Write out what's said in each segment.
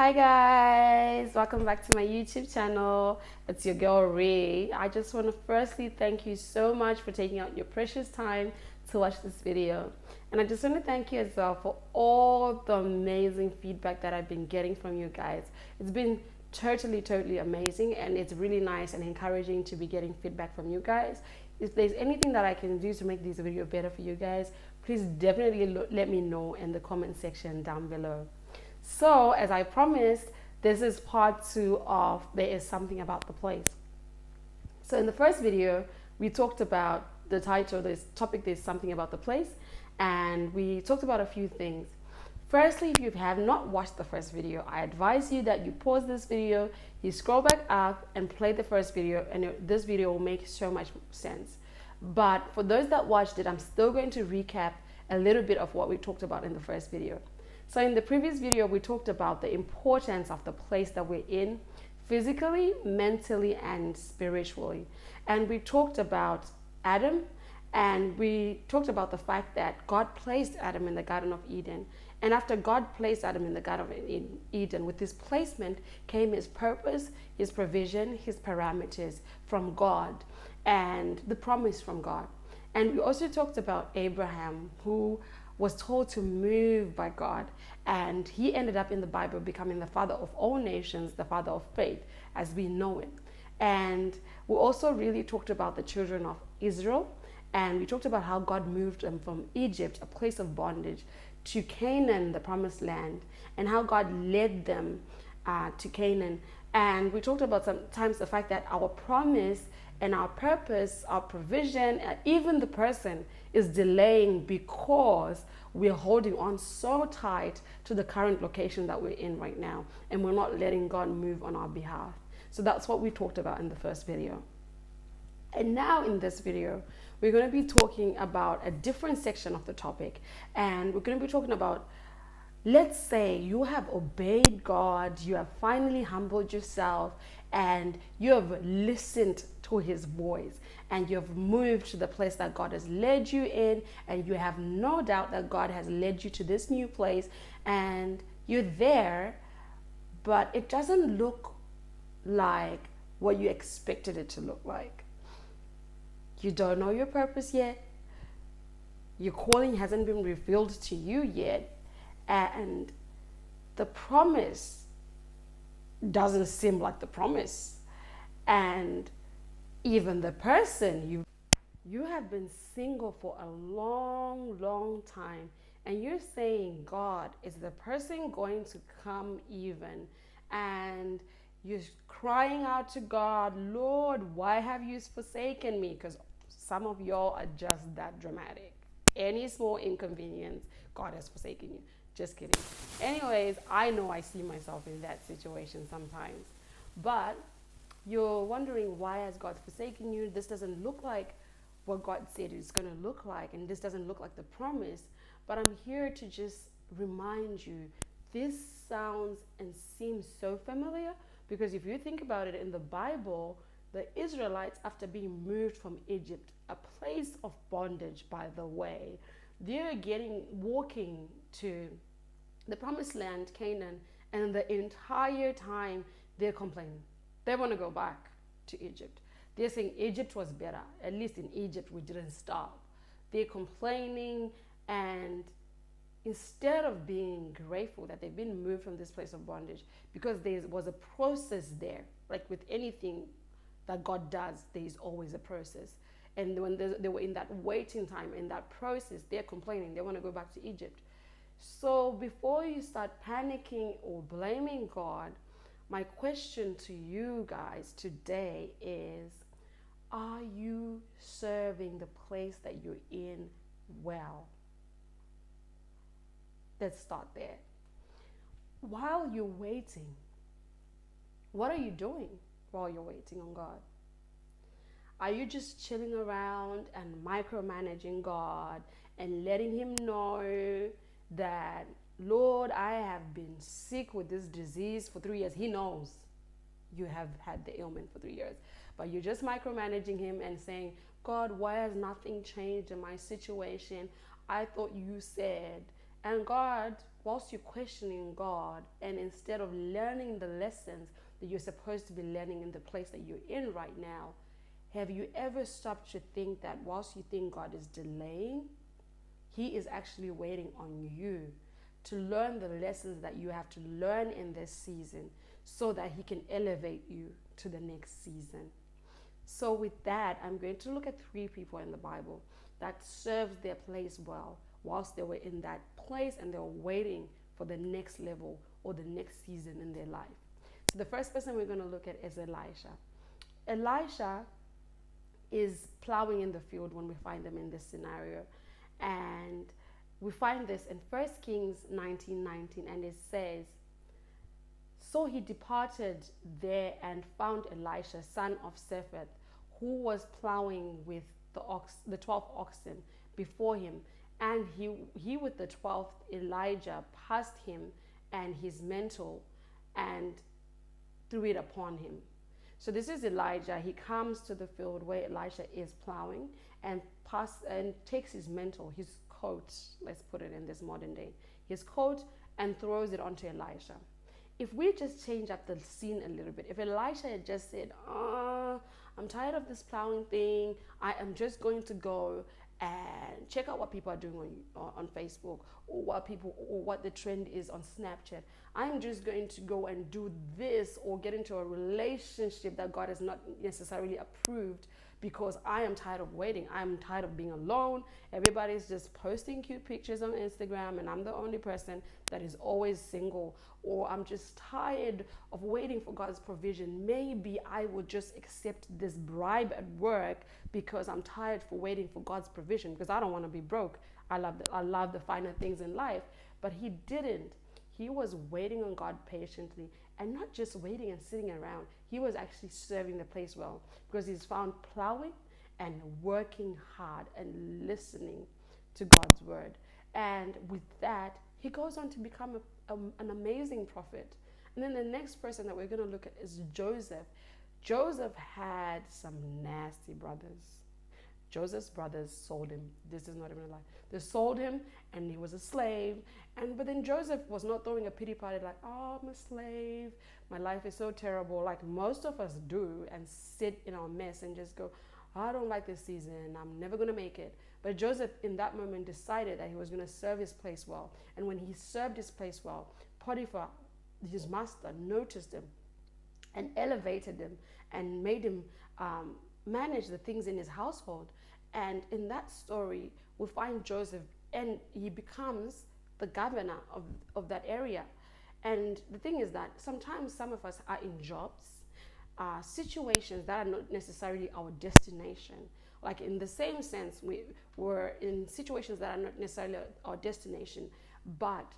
Hi guys, welcome back to my YouTube channel. It's your girl Ray. I just want to firstly thank you so much for taking out your precious time to watch this video. And I just want to thank you as well for all the amazing feedback that I've been getting from you guys. It's been totally amazing, and it's really nice and encouraging to be getting feedback from you guys. If there's anything that I can do to make this video better for you guys, please definitely let me know in the comment section down below. So, as I promised, this is part 2 of There Is Something About the Place. So, in the first video, we talked about the title, this topic, There's Something About the Place, and we talked about a few things. Firstly, if you have not watched the first video, I advise you that you pause this video, you scroll back up and play the first video, and this video will make so much sense. But for those that watched it, I'm still going to recap a little bit of what we talked about in the first video. So in the previous video, we talked about the importance of the place that we're in, physically, mentally, and spiritually. And we talked about Adam, and we talked about the fact that God placed Adam in the Garden of Eden. And after God placed Adam in the Garden of Eden, with his placement came his purpose, his provision, his parameters from God, and the promise from God. And we also talked about Abraham, who was told to move by God, and he ended up in the Bible becoming the father of all nations, the father of faith as we know it. And we also really talked about the children of Israel, and we talked about how God moved them from Egypt, a place of bondage, to Canaan, the promised land, and how God led them to Canaan. And we talked about sometimes the fact that our promise and our purpose, our provision, even the person is delaying because we're holding on so tight to the current location that we're in right now, and we're not letting God move on our behalf. So that's what we talked about in the first video. And now in this video, we're going to be talking about a different section of the topic, and we're going to be talking about, let's say you have obeyed God, you have finally humbled yourself, and you have listened to his voice, and you have moved to the place that God has led you in, and you have no doubt that God has led you to this new place, and you're there, but it doesn't look like what you expected it to look like. You don't know your purpose yet. Your calling hasn't been revealed to you yet. And the promise doesn't seem like the promise. And even the person, you have been single for a long time, and you're saying, God, is the person going to come even? And you're crying out to God, Lord, why have you forsaken me? Because some of y'all are just that dramatic. Any small inconvenience, God has forsaken you. Just kidding. Anyways, I know I see myself in that situation sometimes. But you're wondering, why has God forsaken you? This doesn't look like what God said it's going to look like, and this doesn't look like the promise. But I'm here to just remind you, this sounds and seems so familiar, because if you think about it, in the Bible, the Israelites, after being moved from Egypt, a place of bondage, by the way, they're walking to the promised land, Canaan, and the entire time they're complaining. They want to go back to Egypt. They're saying Egypt was better. At least in Egypt, we didn't starve. They're complaining, and instead of being grateful that they've been moved from this place of bondage, because there was a process there, like with anything that God does, there is always a process. And when they were in that waiting time, in that process, they're complaining. They want to go back to Egypt. So before you start panicking or blaming God, my question to you guys today is, are you serving the place that you're in well? Let's start there. While you're waiting, what are you doing while you're waiting on God? Are you just chilling around and micromanaging God and letting him know that, Lord, I have been sick with this disease for 3 years? He knows you have had the ailment for 3 years, but you're just micromanaging him and saying, God, why has nothing changed in my situation? I thought you said. And God whilst you're questioning God, and instead of learning the lessons that you're supposed to be learning in the place that you're in right now, have you ever stopped to think that whilst you think God is delaying, He is actually waiting on you to learn the lessons that you have to learn in this season so that He can elevate you to the next season? So with that, I'm going to look at 3 people in the Bible that served their place well whilst they were in that place and they were waiting for the next level or the next season in their life. So the first person we're going to look at is Elisha. Elisha is plowing in the field when we find them in this scenario. And we find this in 1 Kings 19:19, and it says, "So he departed there and found Elisha, son of Shaphat, who was plowing with the 12 oxen before him. And he with the 12th Elijah passed him and his mantle and threw it upon him." So this is Elijah. He comes to the field where Elisha is plowing and takes his mantle, his coat, let's put it in this modern day, his coat, and throws it onto Elisha. If we just change up the scene a little bit, if Elisha had just said, I'm tired of this plowing thing, I am just going to go and check out what people are doing on Facebook, or what the trend is on Snapchat. I'm just going to go and do this, or get into a relationship that God has not necessarily approved, because I am tired of waiting. I'm tired of being alone. Everybody's just posting cute pictures on Instagram and I'm the only person that is always single. Or I'm just tired of waiting for God's provision. Maybe I would just accept this bribe at work because I'm tired for waiting for God's provision, because I don't want to be broke. I love the finer things in life. But he didn't. He was waiting on God patiently, and not just waiting and sitting around. He was actually serving the place well, because he's found plowing and working hard and listening to God's word. And with that, he goes on to become an amazing prophet. And then the next person that we're going to look at is Joseph. Joseph had some nasty brothers. Joseph's brothers sold him. This is not even a lie. They sold him and he was a slave. But then Joseph was not throwing a pity party like, oh, I'm a slave. My life is so terrible, like most of us do, and sit in our mess and just go, I don't like this season. I'm never going to make it. But Joseph in that moment decided that he was going to serve his place well. And when he served his place well, Potiphar, his master, noticed him and elevated him and made him manage the things in his household. And in that story, we find Joseph, and he becomes the governor of that area. And the thing is that sometimes some of us are in jobs, situations that are not necessarily our destination. Like in the same sense, we're in situations that are not necessarily our destination, but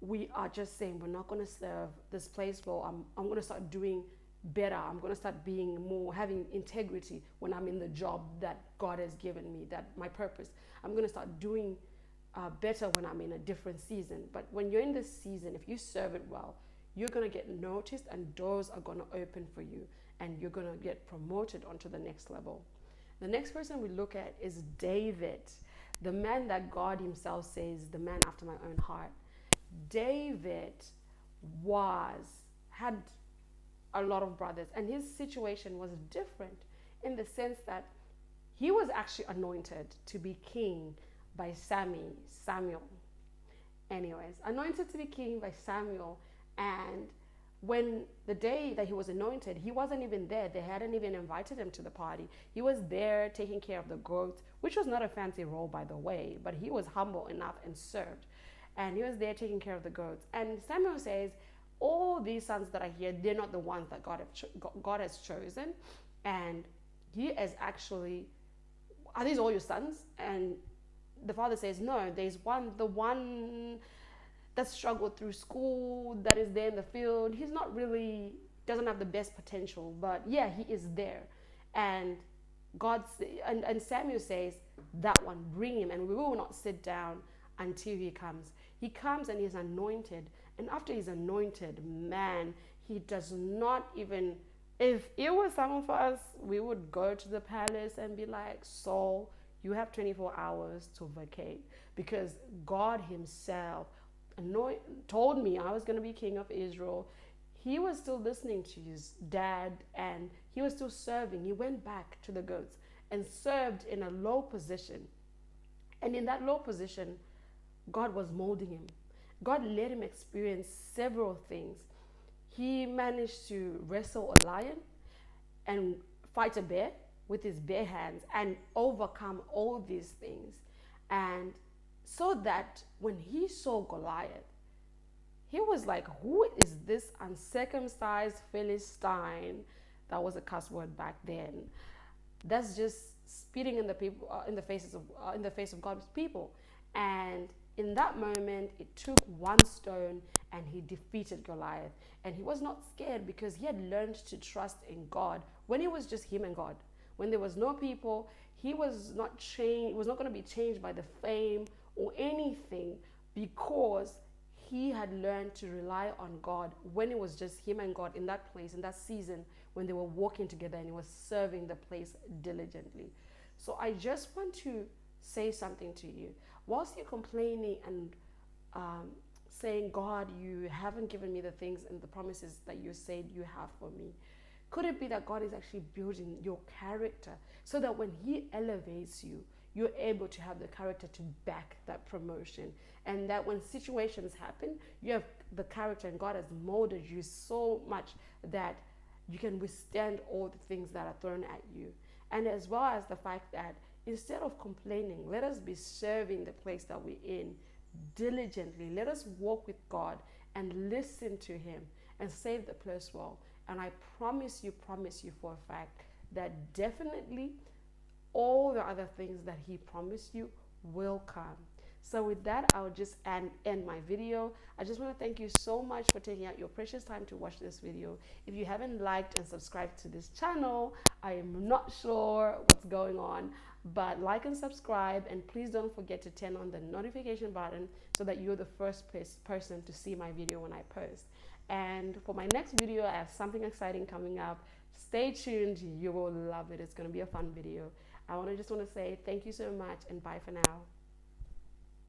we are just saying we're not going to serve this place well. I'm going to start doing better. I'm going to start being more, having integrity when I'm in the job that God has given me, that my purpose. I'm going to start doing better when I'm in a different season. But when you're in this season, if you serve it well, you're going to get noticed and doors are going to open for you, and you're going to get promoted onto the next level. The next person we look at is David, the man that God himself says, the man after my own heart. David had a lot of brothers, and his situation was different in the sense that he was actually anointed to be king by Samuel. Anyways, anointed to be king by Samuel. And when the day that he was anointed, he wasn't even there. They hadn't even invited him to the party. He was there taking care of the goats, which was not a fancy role, by the way, but he was humble enough and served. And he was there taking care of the goats. And Samuel says, all these sons that are here, they're not the ones that God has chosen. And he is actually, are these all your sons? And the father says, no, there's the one that struggled through school, that is there in the field. He's not really, doesn't have the best potential, but yeah, he is there. And and Samuel says, that one, bring him, and we will not sit down until he comes. He comes and he's anointed. And after he's anointed, man, he does not even, if it was some of us, we would go to the palace and be like, Saul, you have 24 hours to vacate, because God himself told me I was going to be king of Israel, he was still listening to his dad and he was still serving. He went back to the goats and served in a low position. And in that low position, God was molding him. God let him experience several things. He managed to wrestle a lion and fight a bear with his bare hands and overcome all these things. And so that when he saw Goliath, he was like, who is this uncircumcised Philistine? That was a cuss word back then. That's just spitting in the people, in the face of God's people. And in that moment, it took one stone and he defeated Goliath. And he was not scared because he had learned to trust in God when it was just him and God. When there was no people, he was not changed. He was not going to be changed by the fame or anything, because he had learned to rely on God when it was just him and God in that place, in that season when they were walking together and he was serving the place diligently. So I just want to say something to you. Whilst you're complaining and saying, God, you haven't given me the things and the promises that you said you have for me, could it be that God is actually building your character so that when he elevates you, you're able to have the character to back that promotion, and that when situations happen, you have the character and God has molded you so much that you can withstand all the things that are thrown at you. And as well as the fact that instead of complaining, let us be serving the place that we're in diligently. Let us walk with God and listen to him and save the place well. And I promise you for a fact that definitely all the other things that he promised you will come. So with that, I'll just end my video. I just want to thank you so much for taking out your precious time to watch this video. If you haven't liked and subscribed to this channel, I am not sure what's going on, but like and subscribe, and please don't forget to turn on the notification button so that you're the first person to see my video when I post. And for my next video, I have something exciting coming up. Stay tuned, you will love it. It's going to be a fun video. I just want to say thank you so much, and bye for now.